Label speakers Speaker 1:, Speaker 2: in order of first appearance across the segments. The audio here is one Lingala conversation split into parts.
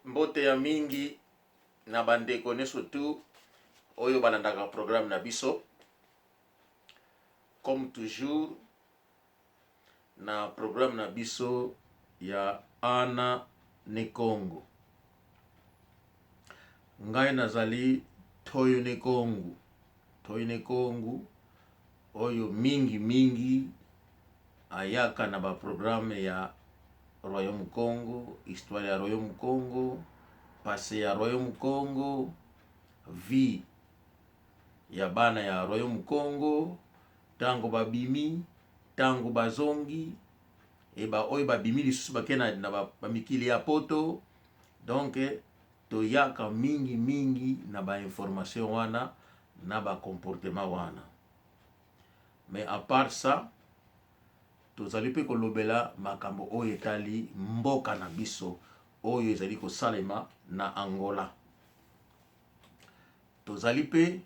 Speaker 1: mbote ya mingi na bandeko neso tu oyo balandaka programme na biso. Comme toujours na programme na biso ya Ana Nekongo. Ngai nazali Toyo Nekongo. Toyo Nekongo oyo mingi ayaka na ba programme ya Royaume Congo, histoire ya Royaume Congo, passé ya Royaume Congo, vie ya bana ya Royaume Congo, tango babimi, tango bazongi, eba oyo babimi lisusu bakena na ba mikili ya poto. Donc toyaka mingi na ba information wana na ba comportement wana. Mais à part ça, tozali pe kolobela makambo oyo etali mboka na biso oyo ezali kosalema na Angola. Tozali pe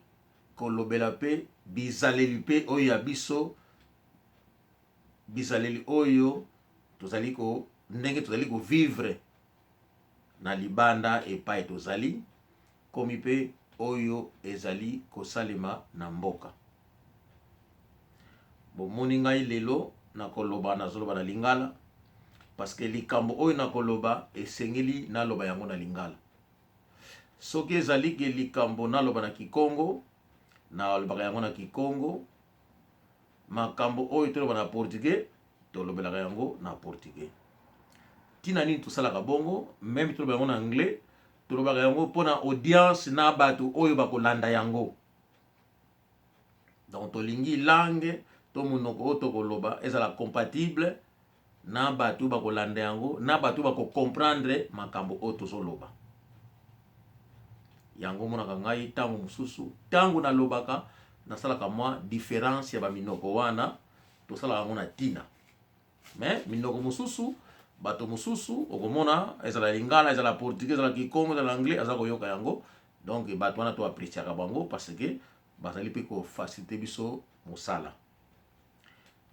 Speaker 1: kolobela pe bizaleli pe oyo ya biso, bizaleli oyo tozali ko ndenge tozali ko vivre na libanda epai tozali komi pe oyo ezali kosalema na mboka. Bomoni ngai lelo na koloba na zoloba na lingala parce que likambo oyo na koloba esengeli na loba yango na lingala. Soki ezali ke likambo na loba na Kikongo na loba yango na Kikongo, makambo oyo to loba na portugais to lobela yango na portugais. Tina nini tosalaka bongo, même to loba yango na anglais to loba yango pona audience na bato oyo bakolanda yango. Donc tolingi langue to monoko oyo tokoloba ezala compatible na bato bakolanda yango, na bato bako comprendre makambo oyo tozoloba. Yango monaka ngai tango mususu, tango na lobaka nasalaka mwa différence ya ba minoko wana tosalaka yango na tina. Mais minoko mususu, bato mususu okomona ezala lingala, ezala portugais, ezala Kikongo, ezala anglais, azala koyoka yango. Donc bato wana to appréciaka bango parce que bazali pe ko faciliter biso musala.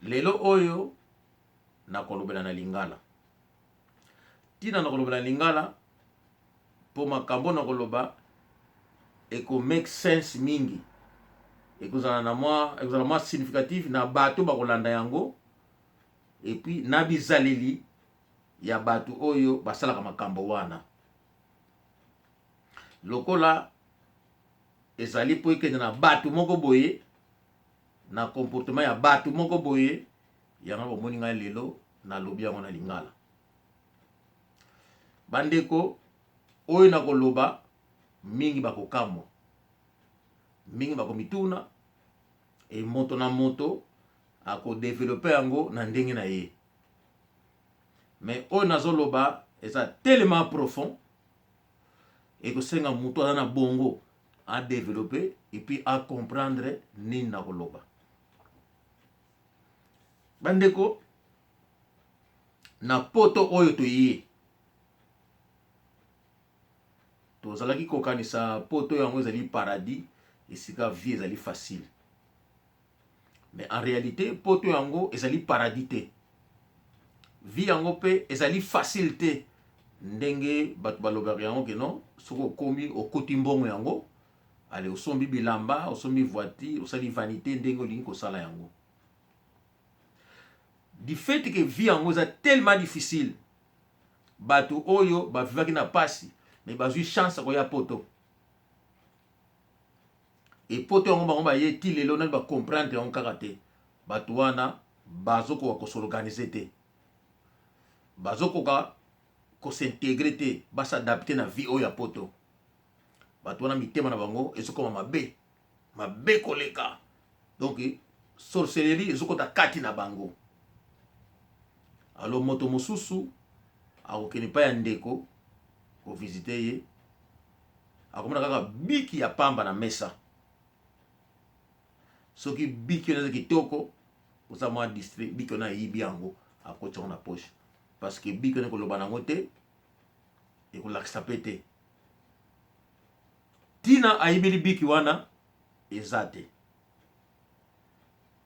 Speaker 1: Lelo oyo na kolobela na lingala. Tina na kolobela na lingala po makambo na koloba eko make sense mingi. Ekozala na mwa significatif na bato bakolanda yango et puis na bizaleli ya bato oyo basalaka makambo wana. Lokola ezali po ekende na bato moko boye na comportement ya bato moko boye, yango bomoni ngai lelo na lobi yango na lingala. Bandeko oyo na koloba mingi bakokamwa, mingi bakomituna e moto na moto ako développer yango na ndenge na ye. Mais oyo nazoloba eza tellement profond et que senga muto na bongo à développer et puis à comprendre nini na koloba. Bandeko na poto oyo toye tozalaki kokanisa poto yango ezali paradis esika vie ezali facile. Mais en réalité poto yango ezali paradis te. Vie yango pe ezali facile te. Ndenge bato balobaka yango ke non, soko komi okoti mbongo yango, ale osombi bilamba, osombi voiture, osali vanité ndenge olingi kosala yango. Du fait que vie yango eza tellement difficile, bato oyo bavivaki na pasi mais bazwi chance koya poto. Et poto yango bango baye ti lelo na ba comprendre yango kaka te. Bato wana bazoko ko s'organiser te. Bazoko ko s'intégrer te, ba s'adapter na vie oyo ya poto. Bato wana mitema na bango ezoko mabe koleka. Donc sorcellerie ezoko ta kati na bango. Alors moto mosusu akokeni pa ya ndeko ko visiter ye, akomona kaka biki ya pamba na mesa. Soki biki na kitoko oza mwa district biki na yibi yango akotia na poche parce que biki na koloba nango te e ko lakisa pete. Tina ayibeli biki wana ezate.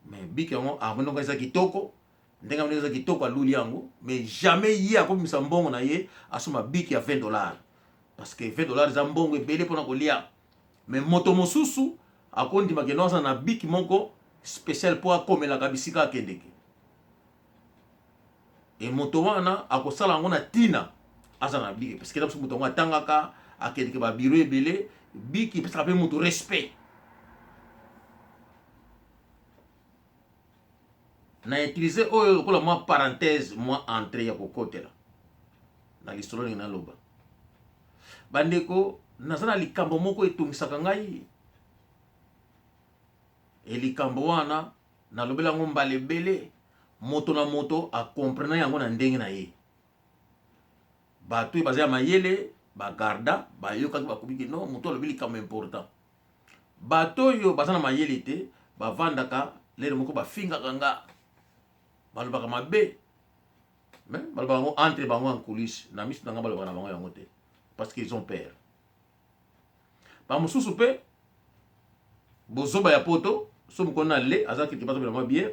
Speaker 1: Mais biki yango amonaka eza kitoko ndenga mneza kitoko aluli yango, mais jamais ye akomisa mbongo na ye asoma biki ya $20 parce que $20 za mbongo ebele pona kolia. Mais moto mosusu akondima ke noza na biki moko spécial po akomelaka bisika akendeke. Et moto wana akosala yango na tina aza na biki parce que na moto ngo atangaka akendeke ba biro ebele biki pesaka pe moto respect. Na utiliser oyo lokola moi parenthèse moi entrée ya kokotela na lisolo ningi na loba. Bandeko nazana likambo moko etongisaka ngai. E likambo wana na lobela ngo mbale bele moto na moto a comprendre yango na ndenge na ye. Bato bazaya mayele ba garda ba yoka ba kubiki non moto lobeli likambo important. Bato yo bazana mayele te ba vandaka lere moko ba finga kanga. Balobaka mabe. Mais balobaka ngo entre bango en coulisses na misu nanga balobaka na bango yango te parce qu'ils ont peur. Ba mususu pe bozoba ya poto so mukona le azaki kipato bela ma bière.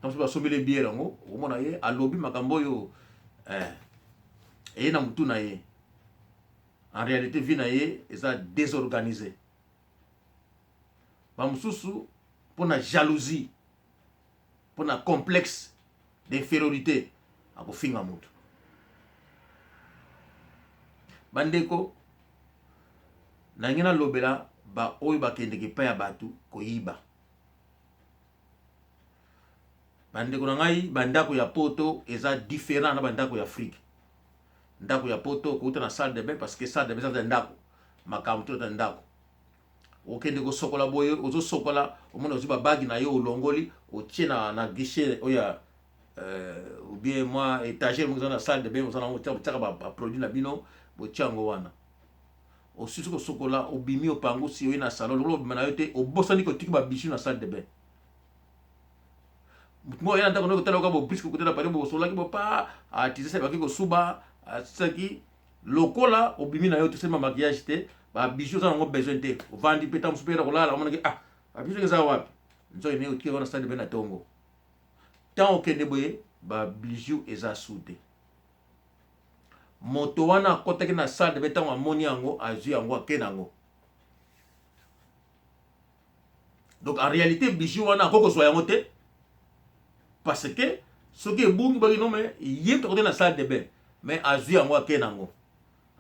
Speaker 1: Tamso ba sobele bière yango omona ye alobi makambo yo et na mutu na ye. En réalité vie na ye eza désorganisé. Ba mususu pona jalousie pour un complexe d'infériorité à kofinga mutu. Bandeko na ngena lobela ba oyo bakendeke pa ya batu koyiba. Bandeko na ngai bandako ya poto eza différent na bandako ya Afrique. Ndako ya poto ko na salle de bain parce que salle de bain c'est ndako makambo to ndako. Okende ko sokola boye ozo sokola omona ozo ba bagi na yo olongoli otie na guichet oya ou bien moi étagère mo na salle de bain mo na tia ba produit na bino bo tiango wana osusu ko sokola obimi opango si yo na salon lo bima na yote obosani ko tiki ba bichu na salle de bain mo yana ndako no ko tala ko bo brisque ko tala pa bo sola ki bo pa atise ba ki ko suba asaki lokola obimi na yote sema maquillage te ba bijou ça on a besoin de vandi peta msupera kolala on a ba bijou za wapi nzo ine uti wana stade bena tongo tant okende boye ba bijou eza soute moto wana kotaki na salle beta ngo amoni yango azu yango akenango. Donc en réalité bijou wana koko so yango te parce que ce qui est bungi ba no mais yem to na salle de bain mais azu yango akenango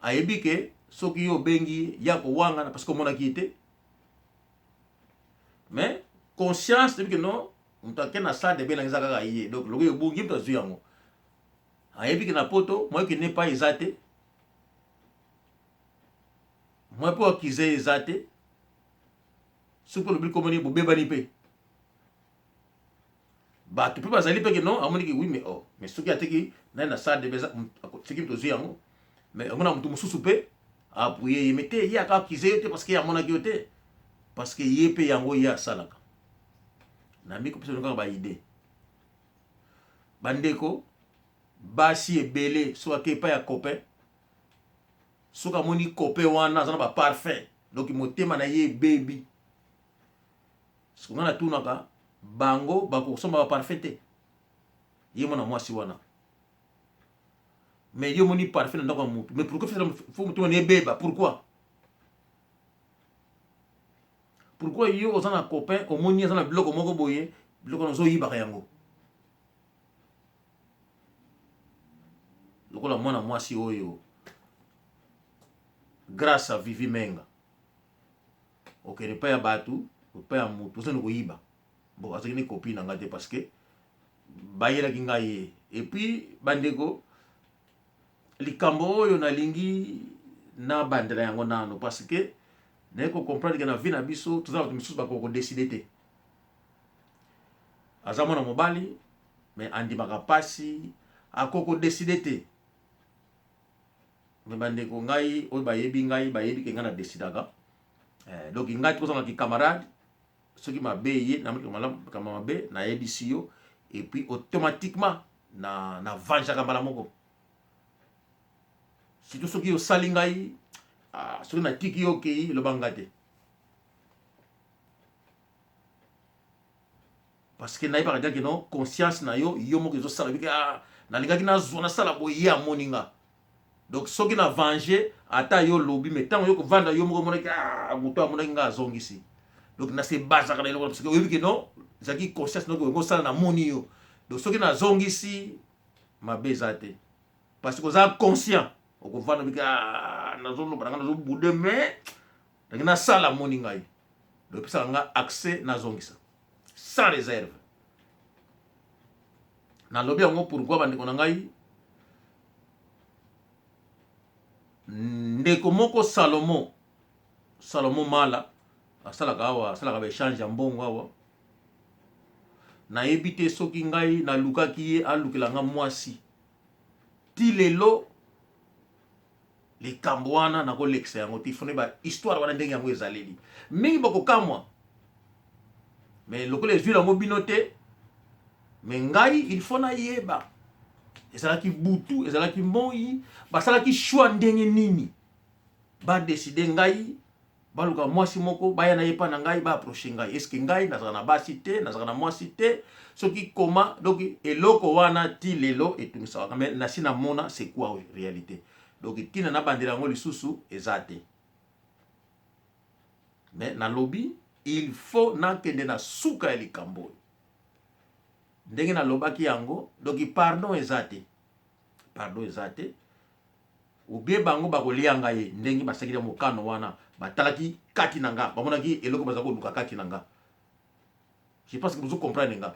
Speaker 1: ayebi ke soki yo bengi ya ko wanga parce que mona kité mais conscience de que non on t'a na salle de bain na zaka kaye donc logo yo bungi to azu yango ayebi ke na poto moi qui n'est pas exaté moi pour accuser exaté suko le bil komoni bo bebani pe ba tu peux pas aller parce que non amoni ki oui mais oh mais soki ateki na salle de bain c'est qui to azu yango mais on a mutu mususu pe appuyer mete ya ka kize te parce que ya mona kiote parce que yepe yango ya salaka na miko pesa nga ba idée bandeko basi ebele so ake pa ya copain so ka moni copain wana zana ba parfait donc motema na ye baby so ngana tunaka bango bako somba ba parfait te ye mona mwasi wana mais yo moni parfait na ndako mutu mais pourquoi faut mutu ne beba pourquoi yo ozana copain omoni ozana biloko moko boye biloko nozo yibaka yango lokola mwana mwasi oyo grâce à Vivi Menga okene pa ya batu pa ya mutu ozana ko yiba bon azaki ni copine nga te parce que bayela ki ngai et puis bandeko likambo oyo nalingi na bandela yango nano parce que ne ko comprendre que na vie na biso tozala tu misusu bako décider te azamo na mobali mais andimaka pasi akoko décider te mais bandeko ngai oyo bayebi ke nga na décidaka donc ngai kozanga ki camarade soki mabe ye na mabe na yebisi yo et puis automatiquement na vanjaka mbala moko surtout soki yo sali ngai soki na tiki yo kei lobanga te parce que naïba ka non conscience na yo moko zo sala bika na lingaki na zona sala boye ya moninga. Donc soki na venger ata yo lobby mais tant yo ko vanda yo moko monaki muto amonaki nga zongisi. Donc na se base ka parce que oyebi que non zaki conscience no ko sala na moni yo. Donc soki na zongisi mabezate parce que za conscient oko vanda bika na zo lobana na zo bude mais na sala moninga yi. Donc ça nga accès na zongisa sans réserve. Na lobby yango pourquoi bandeko na ngai ndeko moko Salomon mala asalaka ba échange ya mbongo awa na ebite soki ngai na lukaki ye alukela nga mwasi ti lelo likambo wana na kolekisa yango ti fone ba histoire wana ndenge yango ezaleli mingi bakokamwa mais lokola ezwi yango bino te mais ngai il faut na yeba ezalaki butu ezalaki moi basalaki choix ndenge nini ba décider ngai baluka mwasi moko baya na yepa na ngai ba approcher ngai est-ce que ngai nazaka na basi te nazaka na mwasi te soki koma donc eloko wana ti lelo etumisaka mais na sina mona c'est quoi réalité donc tina na bandela ngo lisusu ezate mais na lobby il faut na kende na suka ya likambo ndenge na lobaki yango donc pardon ezate ou bien bango bakolia ngai ndenge basakira mokano wana batalaki kati nanga bamonaki eloko bazako luka kati nanga. Je pense que vous comprenez nga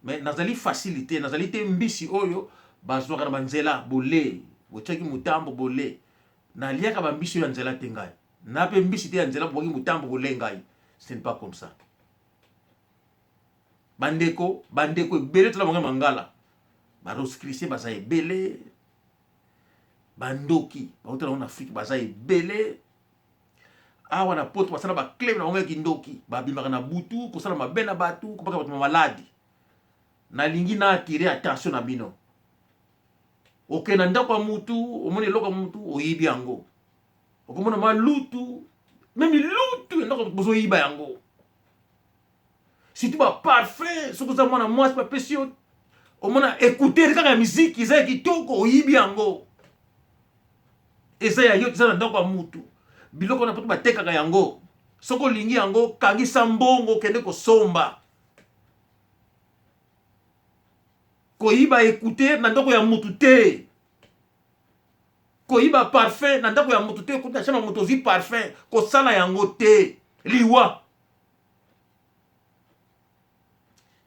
Speaker 1: mais nazali facilité nazali te mbisi oyo bazwaka na banzela bolé bochaki mutambo bolé na liaka ba mbisi ya nzela te ngai na pe mbisi te ya nzela boki mutambo bolé ngai. Ce n'est pas comme ça. Bandeko ebele tala monga mangala baroskrisi baza ebele bandoki bautala na Afrique baza ebele awa na poto basala ba clé na monga kindoki babimaka na butu kosala mabena batu kopaka batu maladi na lingi na attirer attention na bino oke na ndako mutu omoni eloko mutu oyibi yango okomona malutu même lutu ndako bozo yiba yango. Si tu vas parfait, ce que ça m'a moi c'est pas précieux. Au moins écouter quand la musique ils ont qui toko oyibi yango. Et ça yo ça ndako a mutu. Biloko na poto bateka ka yango. Soko lingi yango kangi sambongo kende ko somba. Ko yiba écouter na ndako ya mutu te. Ko yiba parfait na ndako ya mutu te ko ta chama mutu zi parfait ko sala yango te. Liwa.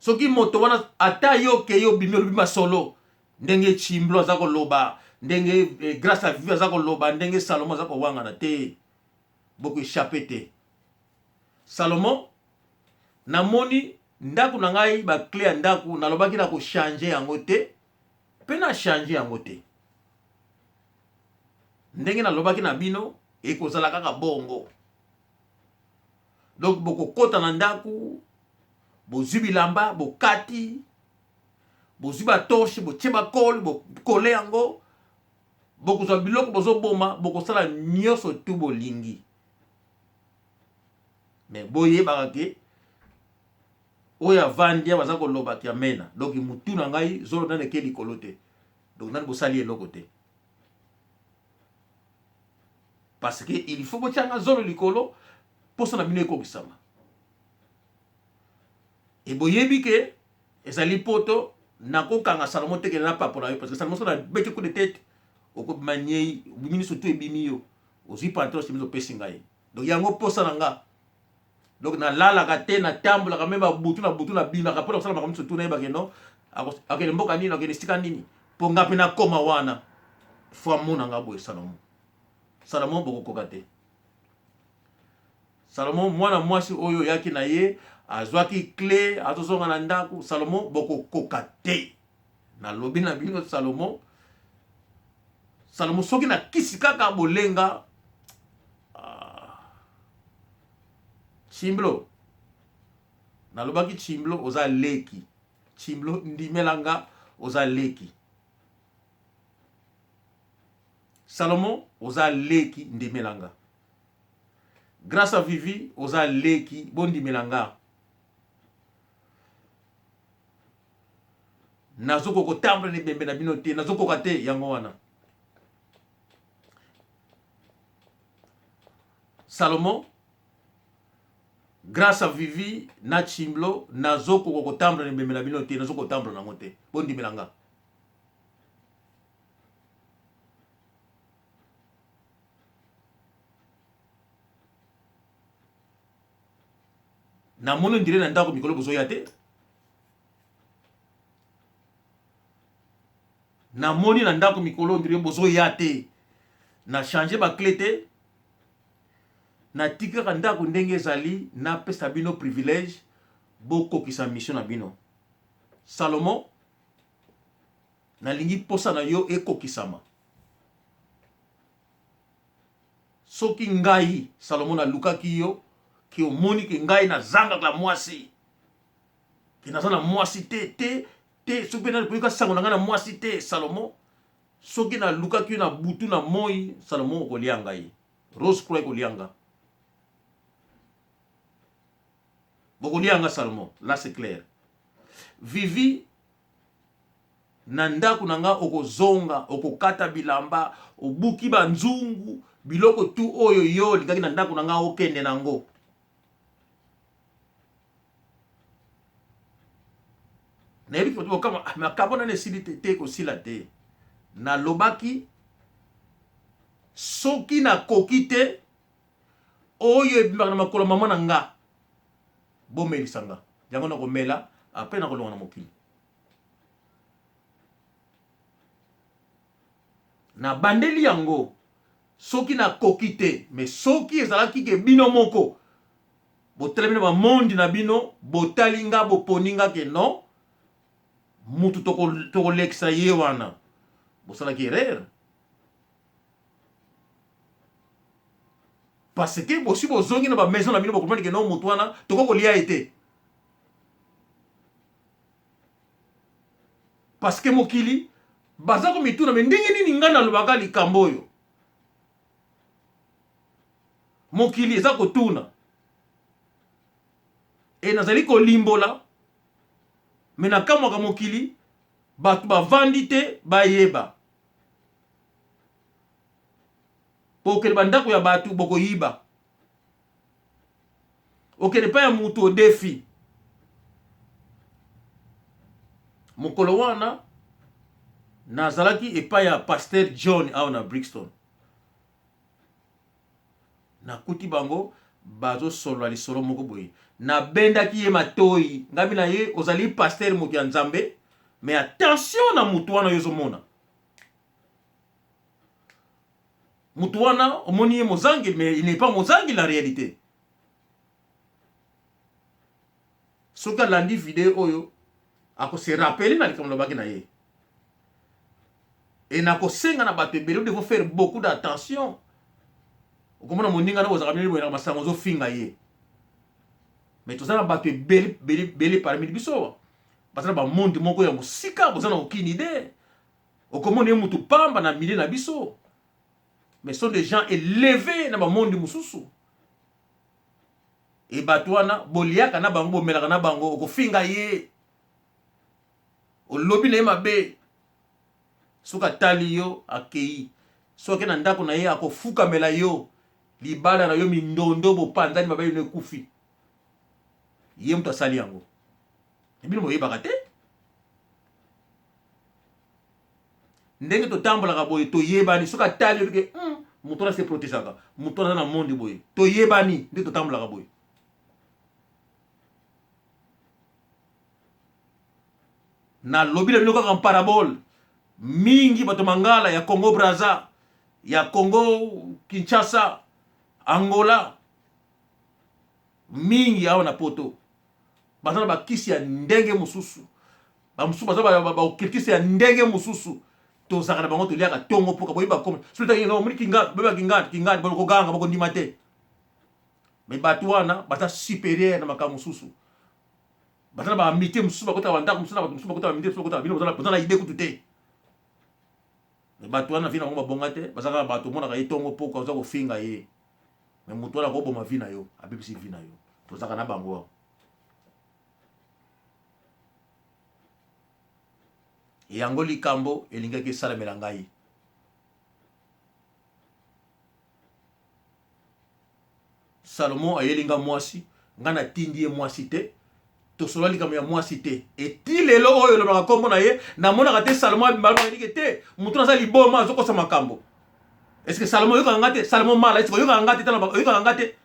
Speaker 1: Soki moto wana ata yo ke yo bimelo bima solo ndenge chimblo azako loba ndenge grâce à Dieu azako loba ndenge Salomon azako wanga na te beaucoup échappé te. Salomon namoni ndaku na ngai ba clé ya ndaku nalobaki na ko changer yango te pe na changer yango te ndenge nalobaki na bino ekozala kaka bongo. Donc boko kota na ndaku bozu bilamba bokati bozu ba torche bocheba kol bokole yango bokozwa biloko bozoboma bokosala nyonso tu bolingi mais boyebaka ke oyo avandi ya baza kolobaki amena donc mutu na ngai zolo nane ke likolo te donc nani bosali eloko te parce que il faut botianga zolo likolo poso na bino ekokisama. Et boyebi ke ezali poto nakokanga Salomon te ke na papa na yo parce que Salomon so na bete coup de tête oko maniei bimini surtout ebimi yo ozi pantro simizo pesinga ye donc yango posa nanga donc na lala ka te na tambola ka memba butu na bina ka pona sala makamso surtout na yeba ke no akele mboka nini akele stika nini po ngapi na koma wana fo amona nga boye Salomon boko kokate Salomon mwana mwasi oyo yaki na ye azwaki clé atozonga na ndaku Salomon boko kokate na lobi na bino Salomon soki na kisi kaka bolenga chimblo na lobaki chimblo oza leki chimblo ndimelanga oza leki Salomon oza leki ndimelanga grâce à Vivi oza leki bondi melanga nazoko ko tambre ne bembe na bino te nazoko kate yango wana. Salomon grâce à Vivi na Chimblo nazoko ko tambre ne bembe na bino te nazoko tambre na ngote bondi melanga. Na mono ndire na ndako mikolo bozo yate. Na moni na ndako mikolo ndire bozo yate. Na changer ba clé te. Na tika ndako ndenge ezali na pesa bino privilège boko kisa mission na bino. Salomon na lingi posa na yo ekokisama. Soki ngai Salomon na lukaki yo ki omoni ke ngai na zanga la mwasi. Ki na zana mwasi te soki na ko sango na mwasi te Salomon. Soki na lukaki na butu na moi Salomon ko lianga yi. Rose Croix ko lianga. Boko lianga Salomon, là c'est clair. Vivi nanda kunanga okozonga okokata bilamba obuki banzungu biloko tu oyo yo likaki nanda kunanga okende nango. Na yebi ko kama makabona ne silite te ko sila te. Na lobaki soki na kokite oyo ebimaka na makolo mama na nga bomelisanga yango na komela après na kolonga na mokili na bandeli yango soki na kokite mais soki ezalaki ke bino moko botelemi na ba mondi na bino botalinga boponinga ke non mutu toko lekisa ye wana bosalaki erreur. Parce que bosi bozongi na ba maison na bino bokomprendre que non mutu wana toko kolia été. Parce que mokili baza ko mituna me ndenge nini ngana lobaka likambo oyo. Mokili eza ko tuna. E nazali ko limbola. Me na kamwa mokili batu bavandi te bayeba. Okele bandako ya batu boko yiba. Okele pa ya mutu o defi. Mokolo wana nazalaki epa ya Pasteur John awa na Brixton. Nakuti bango bazo solo lisolo moko boye. Na bendaki ye matoi. Ngami na ye ozali pasteur moki ya Nzambe. Mais attention na mutu wana yozo mona. Mutu wana omoni ye mozangi mais il n'est pas mozangi la réalité. Soka landi vidéo oyo ako se rappeler na likambo lobaki na ye. Et nako senga na bato ebele vous devez faire beaucoup d'attention. Okomona moninga na bozaka bino boyena masango zo finga ye. Mais tout ça na bato ebele parmi biso. Parce que ba monde moko ya musika bozana aucune idée. Okomona ye mutu pamba na milieu na biso. Mais sont des gens élevés na ba monde mususu. Et batwana boliaka na bango bomelaka na bango okofinga ye. Olobi na ye mabe. Soka tali yo akei. Soka na ndako na ye akofuka mela yo. Libala na yo mindondo bo panzani mabe yo kufi. Ye mutu asali yango. Ebino boyebaka te. Ndenge to tambola boye to yebani soka tali yo ke mutu na se protesaka. Mutu na monde boye. To yebani ndenge to tambola boye. Na lobi na bino kaka parabole. Mingi bato mangala ya Congo Brazza, ya Congo Kinshasa, Angola. Mingi awa na poto. Bazana ba kisi ya ndenge mususu. Ba mususu bazana ba kisi ya ndenge mususu. To zaka na bango to liaka tongo poka boyiba comme. Sulta yino muri kinga, beba kinga boko ganga boko ndimate. Mais bato wana bata supérieur na maka mususu. Bazana ba mité mususu bakota banda mususu na mususu bakota mité mususu bakota bino bazana idée kutu. Bato wana vina ngomba bonga te basaka bato mona ka itongo poko oza ko finga ye mais mutu wana ko boma vina yo abibisi vina yo to zaka na bango yango likambo elingaki esalamela ngai. Salomon ayelinga mwasi nga natindi ye mwasi te tosola likambo ya mwasi te eti lelo oyo lobaka kombo na ye namonaka te Salomon abimala elike te mutu naza liboma azokosa makambo. Est-ce que Salomon oyokaka nga te? Salomon mala est-ce que oyokaka nga te? Oyokaka nga te?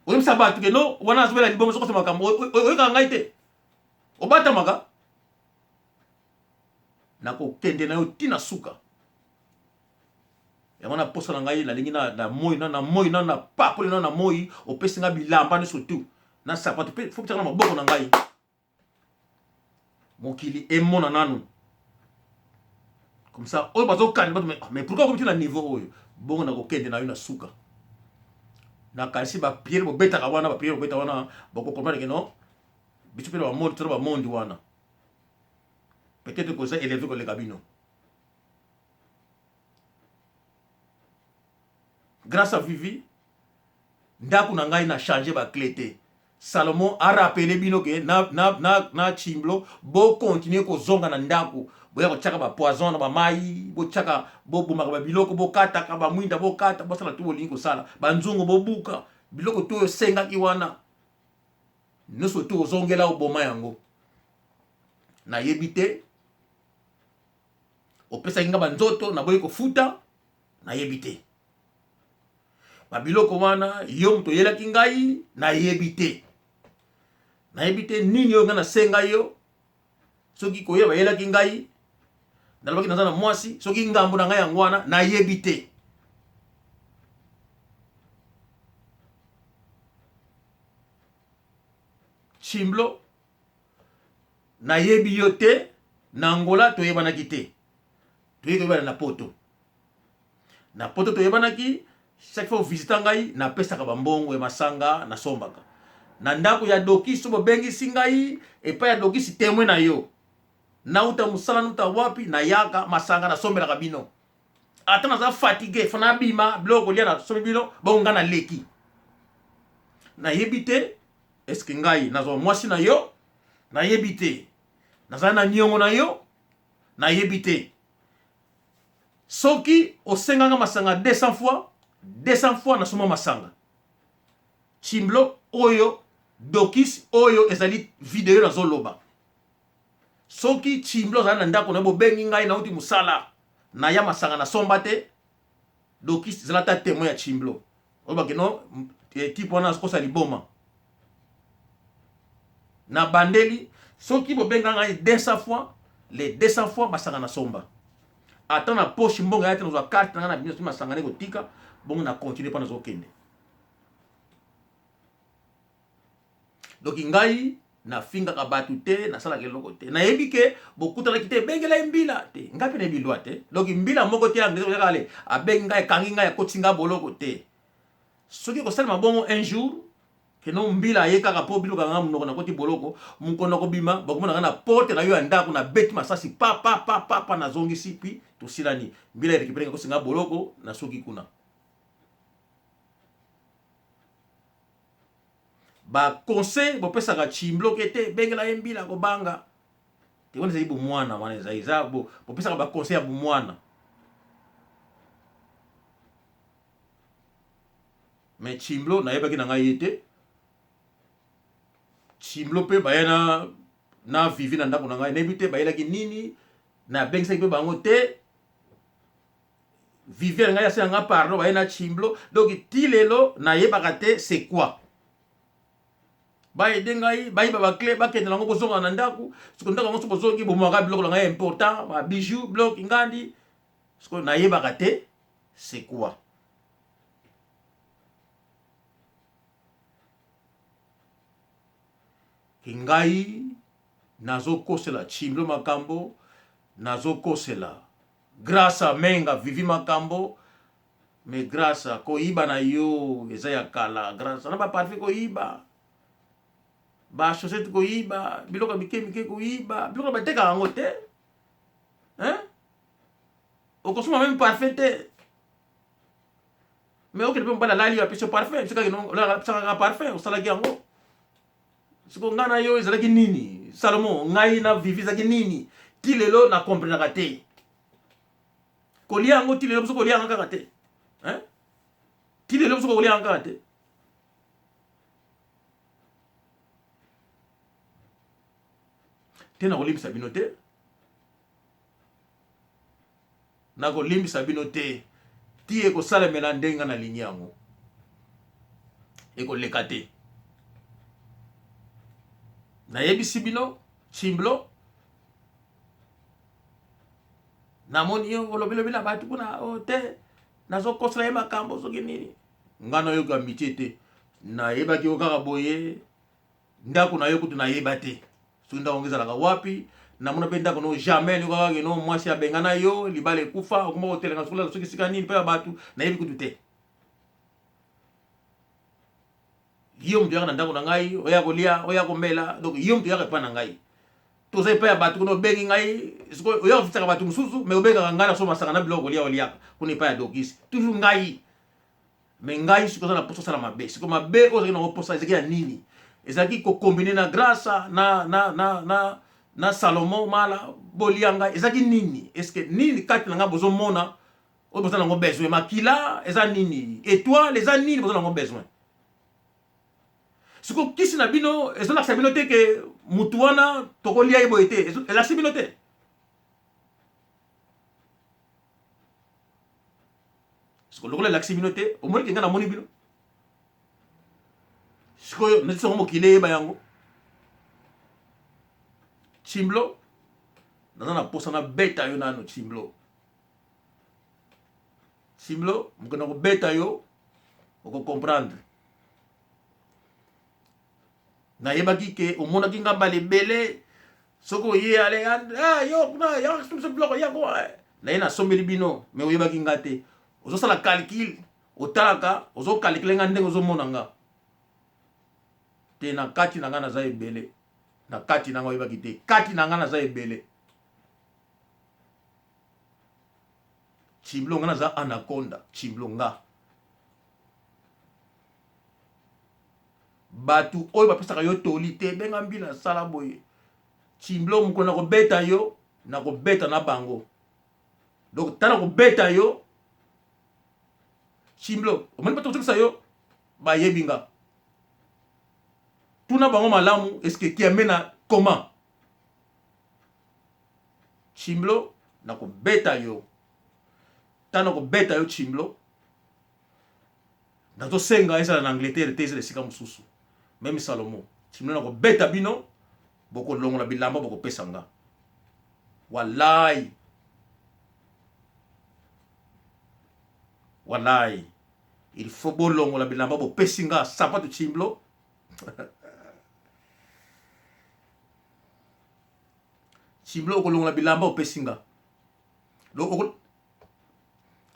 Speaker 1: oyebisa bato ke no wana azobela liboma azokosa makambo oyokaka ngai te? obatamaka nakokende na yo tina suka. yango na posa na ngai nalingi na moi na papoli na moi opesi nga bilamba ne surtout na sapato pe faut que na maboko na ngai mokili emona nanu comme ça oyo bazokani bato mais pourquoi comme tu na niveau oyo bongo nakokende na yo na suka na kasi ba priere bobetaka wana ba priere bobeta wana boko comprendre que non biso pe ba monde ba monde wana peut-être que ça élevé que le cabino. Grâce à Vivi, ndaku na ngai na changer ba clé te. Salomon a rappelé bino que na chimblo bo continuer ko zonga na ndaku. Boya ko chaka ba poison na ba mai, bo chaka bo bumaka ba biloko bo kata ka ba mwinda bo kata bo sala tu bolingi ko sala. Ba nzungu bo buka, biloko to yo senga ki wana. Noso to zongela o boma yango. Na yebite opesa kinga ba nzoto na boye ko futa na yebite. Babiloko wana yo mto yelaki ngai na yebite nini yo nga na senga yo soki koyeba yelaki ngai nalobaki naza na mwasi soki ngambo na ngai yango wana na yebite. Chimblo na yebi yo te na Angola toyebanaki te toyebana na poto toyebanaki. Chaque fois visiter ngai na pesaka bambongo ya masanga na sombaka na ndako ya doki so bobengi singai epa ya doki si témoin na yo na uta musala nuta wapi na yaka masanga na sombela kabino ata naza fatigué fana bima bloko lia na sombi bino bonga na leki na yebite. Est-ce que ngai nazo mwasi na yo na yebite naza na nyongo na yo na yebite. Soki osenganga masanga 200 fois na soma masanga chimblo oyo dokis oyo ezali video na zoloba soki chimblo za na ndako na bobengi ngai na uti musala na ya masanga na somba te dokis zala ta témoin ya chimblo oba kino tipo na kosa liboma na bandeli soki bobenga ngai 200 fois les 200 fois masanga na somba ata na poche mbonga ya te na carte na bino masanga ne kotika bon na continuer pas nos okende. Donc ngai na finga ka batu te na sala ke loko te na yebike bokuta la kite bengela mbila te ngapi ne bilwa te. Donc mbila moko te ngeze ko kale abenga e kangi ngai ko tinga boloko te. Soki ko sala mabongo un jour que non mbila yeka ka po biluka ngam no na koti boloko munkono ko bima bakomona na porte na yo ndako na beti masasi pa na zongi sipi to silani mbila récupérer ko singa boloko na soki kuna. Ba conseil bo pesa ka chimblo kete bengela mbila ko banga te wona zaibu mwana wana zaiza bo pesa ka ba conseil ya bu mwana mais chimblo na yebaki na ngai ete chimblo pe bayana na vivi na ndako na ngai nebite bayelaki nini na bengisa pe bango te vivi na ngai asa nga pardon bayana chimblo donc tilelo na yebaka te c'est quoi. Baye dengai baye baba clé bakende nango kozonga na ndaku siko ndako ngo sobozongi bomaka biloko nga important ba bijoux bloc ngandi siko na yebaka te c'est quoi. Kingai nazo kosela chimblo makambo nazo kosela grâce à menga vivi makambo mais grâce à koiba na yo eza ya kala grâce na ba parfait koiba ba chaussette ko yiba biloko mike ko yiba biloko bateka yango te hein okosoma même parfait te mais okele pe mbala lali ya piso parfait sika kino la saka parfait osala yango siko ngana yo ezalaki nini Salomon ngai na Vivi ezalaki nini ti lelo na comprendre te kolia yango ti lelo biso kolia yango kaka te hein ti lelo biso kolia yango kaka te te na kolimbisa bino te na kolimbisa bino te ti ekosalemela ndenge na lingi yango ekoleka te nayebisi bino Chimblo namoni yo olobelobi na bato kuna o te nazokosela ye makambo soki nini nga nayoka mitie te nayebaki yo kaka boye ndako na yo kutu nayeba te soki ndako ngo ezalaka wapi namona mpe ndako no jamais nokaka keno mwasi abengana yo libala ekufa okoma kotelenga soki sika nini mpe ya bato nayebi kutu te yo mutu yaka na ndako na ngai oya kolia oya komela donc yo mutu yaka epa na ngai toza epa ya bato kuna obengi ngai oya kofisaka bato mosusu me obengaka ngai na so masaka na biloko kolia oliaka kuna epa ya dokisi toujours ngai me ngai siko oza na posa osala mabe siko mabe oyo ozalaki nango posa ezalaki ya nini ezalaki kokombine na grâce na Salomon mala bolia ngai ezalaki nini eske nini kati na ngai bozomona oyo boza nango besoin makila eza nini étoile eza nini boza nango besoin siko kisi na bino ezolakisa bino te ke mutu wana tokolia ye boye te elakisi bino te siko lokola elakisi bino te omoni ke ngai namoni bino sikoyo neti songo mokili eyeba yango Chimblo naza na posa na beta yo nano Chimblo mokenda kobeta yo okokomprendre nayebaki ke omonaki nga mbala ebele soki oye ale yo kuna yaso biloko yango naye nasombeli bino me oyebaki nga te ozosala calcul otalaka ozokalkule nga ndenge ozomona nga te na kati na nga naza ebele na kati na nga oyebaki te kati na nga naza ebele Chimblo nga naza anaconda Chimblo nga batu oyo bapesaka yo toli te benga mbila sala boye Chimblo mokolo na kobeta yo na kobeta na bango donc tana kobeta yo Chimblo omoni bato kosokisa yo bayebi nga tuna bango malamu eske kiamena comment Chimblo na kobeta yo tana kobeta yo Chimblo nazosenga ezala na Angleterre te ezala esika mosusu même Salomon Chimblo na kobeta bino bokolongola bilamba bokopesa nga walai il faut bolongola bilamba bopesi nga sapato Chimblo Chimblo okolongola bilamba opesi nga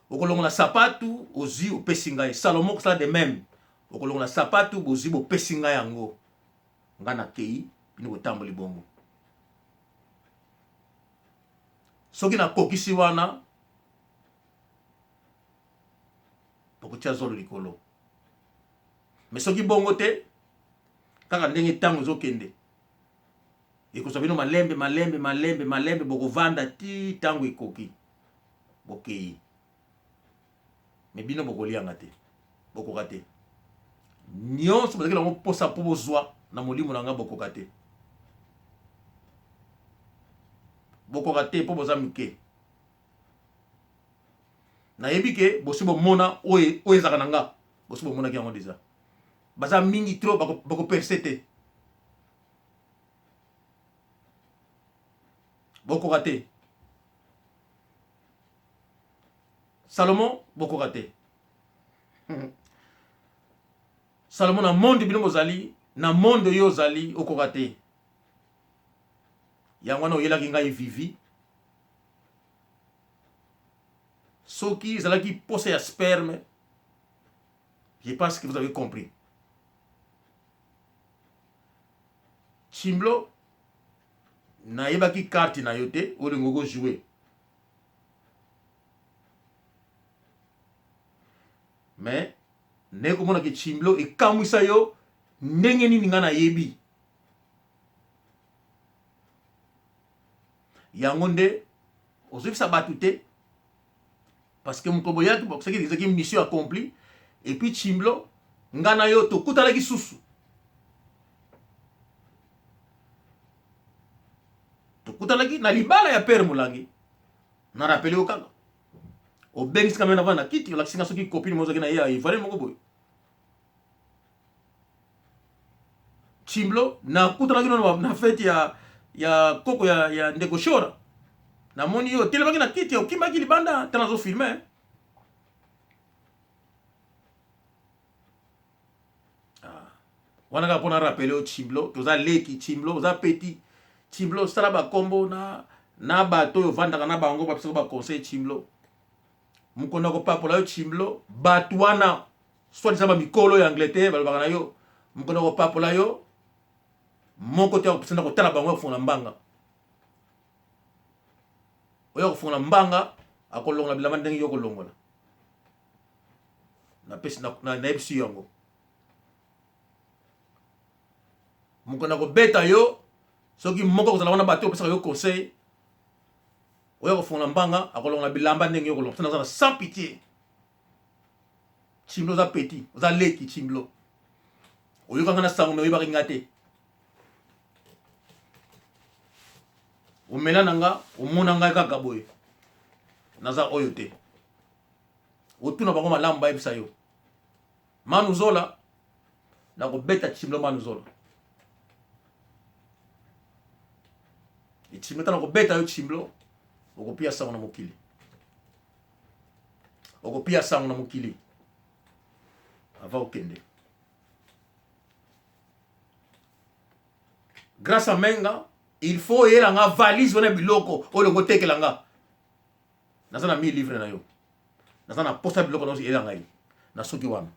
Speaker 1: okolongola sapatu ozi opesi ngai Salomon kosala de même okolongola sapatu bozi bopesi ngai yango nga na kei bino kotamboli bongo soki nakokisi wana bokotia zolo likolo me soki bongo te kaka ndenge ntango ezokende ekozwa bino malembe bokovanda ti ntango ekoki bokei me bino bokolianga te bokoka te nyonso bozalaki nango mposa mpo bozwa na molimo na nga bokoka te mpo boza mike nayebi ke bosi bomona oyo ezalaka na nga bosi bomonaki yango deja baza mingi tro bakoperse te bokoka te Salomon bokoka te Salomon na monde bino bozali na monde yo ozali okoka te yango wana oyelaki ngai Vivi soki ezalaki posa ya sperme je pense que vous avez compris Chimblo nayebaki carte na yo te olingo ko jouer mais ndenge komona ke Chimblo ekamwisa yo ndenge nini nga nayebi yango nde ozwifisa bato te parce que mokolo boyaki bokosaki ezaki mission accomplie et puis Chimblo nga na yo tokutanaki susu tokutanaki na libala ya père Molangi na rappelé o kaka obengisi kamena vana kiti olakisinga soki copine mozaki na ye ya ivoirien moko boye Chimblo na kutanaki nono na fete ya koko ya ndeko shora na moni yo telemaki na kiti okimaki libanda tana zo filmer wana ka pona rappelé o Chimblo toza leki Chimblo oza petit Chimblo sala ba kombo na bato yo vandaka na bango ba pesa ba conseil Chimblo mukona ko papola yo Chimblo bato wana soit disant ba mikolo ya Angleterre balobaka na yo mukona ko papola yo moko te opsenda ko tala bango fona mbanga oyo fona mbanga akolonga bilamba ndenge yo kolongola na pesi na ebisi yango mukona ko beta yo soki moko kozala wana bato opesaka yo conseil oyo kofona mbanga akolonga bilamba ndenge yo kolonga tana sans pitié Chimblo za petit za leki Chimblo oyo kanga na sango me oyebaki nga te omela nanga omona ngai kaka boye naza oyo te otuna bango malamu bayebisa yo Manu Zola na kobeta Chimblo Manu Zola Chimblo tana kobeta yo Chimblo okopia sango na mokili okopia sango na mokili ava okende grâce à Menga il faut yela nga valise wana biloko oyo ngotekela nga naza na 1000 livres na yo naza na posta biloko na yela ngai na soki wana